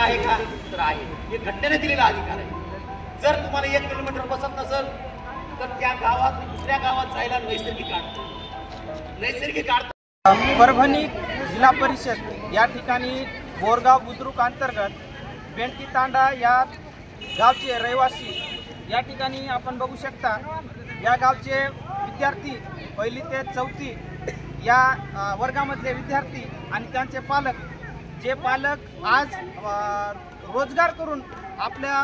आहे का? तर आहे. हे घटनेने दिलेला अधिकार आहे. जर तुम्हाला 1 किलोमीटर बसत नसेल तर त्या गावात दुसऱ्या गावात जायला नैसर्गिक अडथळा. परभणी जिल्हा परिषद या ठिकाणी बोरगाव बुद्रुक अंतर्गत बेंडकी तांडा या गावचे रहिवासी या ठिकाणी आपण बघू शकता. या गावचे विद्यार्थी 1ली ते 4थी या वर्गामधले विद्यार्थी आणि त्यांचे पालक, जे पालक आज रोजगार करून आपल्या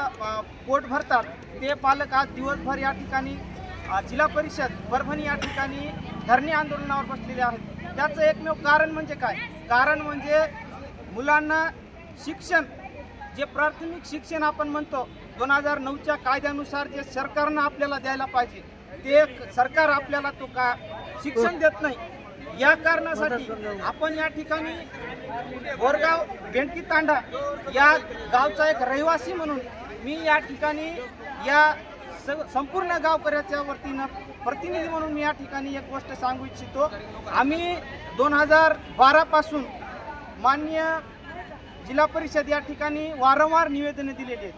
पोट भरतात, ते पालक आज दिवसभर या ठिकाणी जिल्हा परिषद परभणी या ठिकाणी धरणे आंदोलनावर बसलेले आहेत. त्याचं एकमेव कारण म्हणजे काय? कारण म्हणजे मुलांना शिक्षण, जे प्राथमिक शिक्षण आपण म्हणतो 2009च्या कायद्यानुसार जे सरकारनं आपल्याला द्यायला पाहिजे ते सरकार आपल्याला तो का शिक्षण देत नाही. या कारणासाठी आपण या ठिकाणी बोरगाव बेंडकी तांडा या गावचा एक रहिवासी म्हणून मी या ठिकाणी या संपूर्ण गावकऱ्याच्या वतीनं प्रतिनिधी म्हणून मी या ठिकाणी एक गोष्ट सांगू इच्छितो. आम्ही 2012 पासून माननीय जिल्हा परिषद या ठिकाणी वारंवार निवेदने दिलेली आहेत.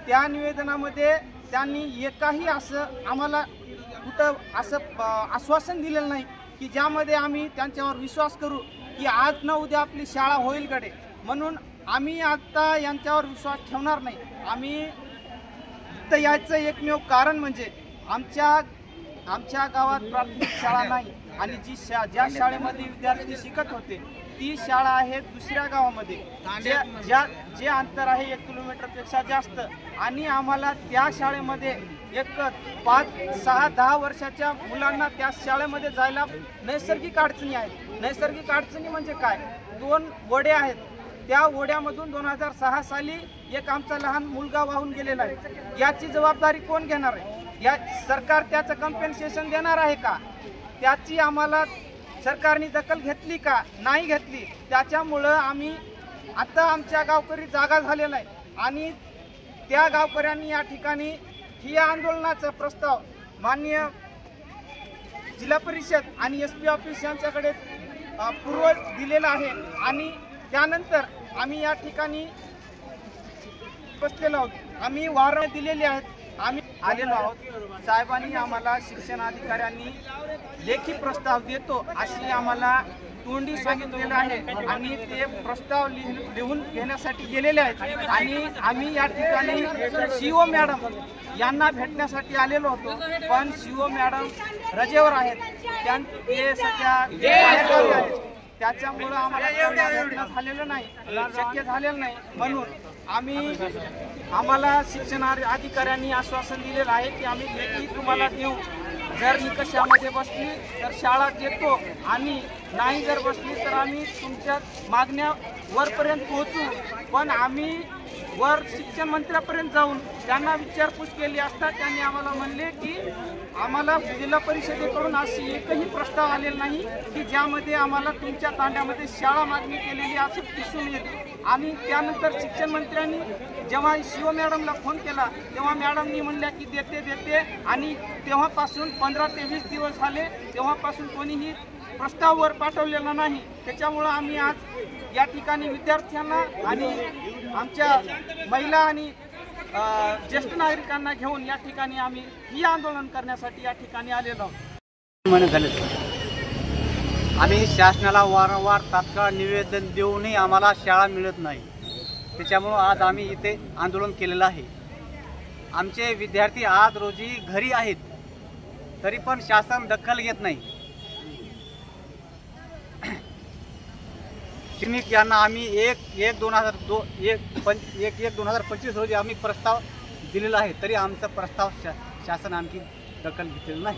त्या निवेदनामध्ये त्यांनी एकही असं आम्हाला कुठं असं आश्वासन दिलेलं नाही की ज्यामध्ये आम्ही त्यांच्यावर विश्वास करू की आज ना उद्या आपली शाळा होईल कडे. म्हणून आम्ही आता यांच्यावर विश्वास ठेवणार नाही. आम्ही इथं यायचं एकमेव कारण म्हणजे आमच्या गावात प्राथमिक शाळा नाही आणि ज्या शाळेमध्ये विद्यार्थी शिकत होते ती शाळा आहे दुसऱ्या गावामध्ये, जे अंतर आहे 1 किलोमीटरपेक्षा जास्त. आणि आम्हाला त्या शाळेमध्ये एक 5, 6, 10 वर्षाच्या मुलांना त्या शाळेमध्ये जायला नैसर्गिक अडचणी आहेत. नैसर्गिक अडचणी म्हणजे काय? 2 ओढे आहेत. त्या ओढ्यामधून 2006 साली एक आमचा लहान मुलगा वाहून गेलेला आहे. याची जबाबदारी कोण घेणार आहे? या सरकार त्याचं कम्पेन्सेशन देणार आहे का? त्याची आम्हाला सरकारने दखल घेतली का? नाही घेतली. त्याच्यामुळं आम्ही आता आमच्या गावकरी जागा झालेला आहे आणि त्या गावकऱ्यांनी या ठिकाणी ही आंदोलनाचा प्रस्ताव माननीय जिल्हा परिषद आणि SP ऑफिस यांच्याकडे पूर्व दिलेला आहे. आणि त्यानंतर आम्ही या ठिकाणी बसलेलो आहोत. आम्ही वारं दिलेली आहेत. आम्ही आलेलो आहोत. साहेबांनी आम्हाला शिक्षणाधिकाऱ्यांनी लेखी प्रस्ताव देतो अशी आम्हाला तोंडी सांगितलेलं आहे आणि ते प्रस्ताव लिहून घेण्यासाठी गेलेले आहेत. आणि आम्ही या ठिकाणी CO मॅडम यांना भेटण्यासाठी आलेलो होतो, पण CO मॅडम रजेवर आहेत. ते सध्या बाहेरगावी आहेत. त्याच्यामुळं आम्हाला झालेलं नाही, शक्य झालेलं नाही. म्हणून आम्हाला शिक्षण अधिकाऱ्यांनी आश्वासन दिलेलं आहे की आम्ही लेखी तुम्हाला देऊ. जर निकषामध्ये बसली तर शाळा देतो आणि नाही जर बसली तर आम्ही तुमच्या मागण्या वरपर्यंत पोहोचू. पण आम्ही वर शिक्षण मंत्र्यापर्यंत जाऊन त्यांना विचारपूस केली असता त्यांनी आम्हाला म्हणले की आम्हाला जिल्हा परिषदेकडून अशी एकही प्रस्ताव आलेला नाही की ज्यामध्ये आम्हाला तुमच्या तांड्यामध्ये शाळा मागणी केलेली असं दिसून येते. आणि त्यानंतर शिक्षण मंत्र्यांनी जेव्हा CO मॅडमला फोन केला तेव्हा मॅडमनी म्हणल्या की देते आणि तेव्हापासून 15 ते 20 दिवस झाले, तेव्हापासून कोणीही प्रस्तावावर पाठवलेला नाही. त्याच्यामुळं आम्ही आज या ठिकाणी विद्यार्थ्यांना आणि आमच्या महिला आणि ज्येष्ठ नागरिकांना घेऊन या ठिकाणी आम्ही ही आंदोलन करण्यासाठी या ठिकाणी आलेलो आहोत. आम्ही शासनाला वारंवार तात्काळ निवेदन देऊनही आम्हाला शाळा मिळत नाही. त्याच्यामुळं आज आम्ही इथे आंदोलन केलेलं आहे. आमचे विद्यार्थी आज रोजी घरी आहेत तरी पण शासन दखल घेत नाही. श्रमिक यांना आम्ही 1/1/2025 रोजी आम्ही प्रस्ताव दिलेला आहे तरी आमचा प्रस्ताव शासन आणखी दखल घेतलेला नाही.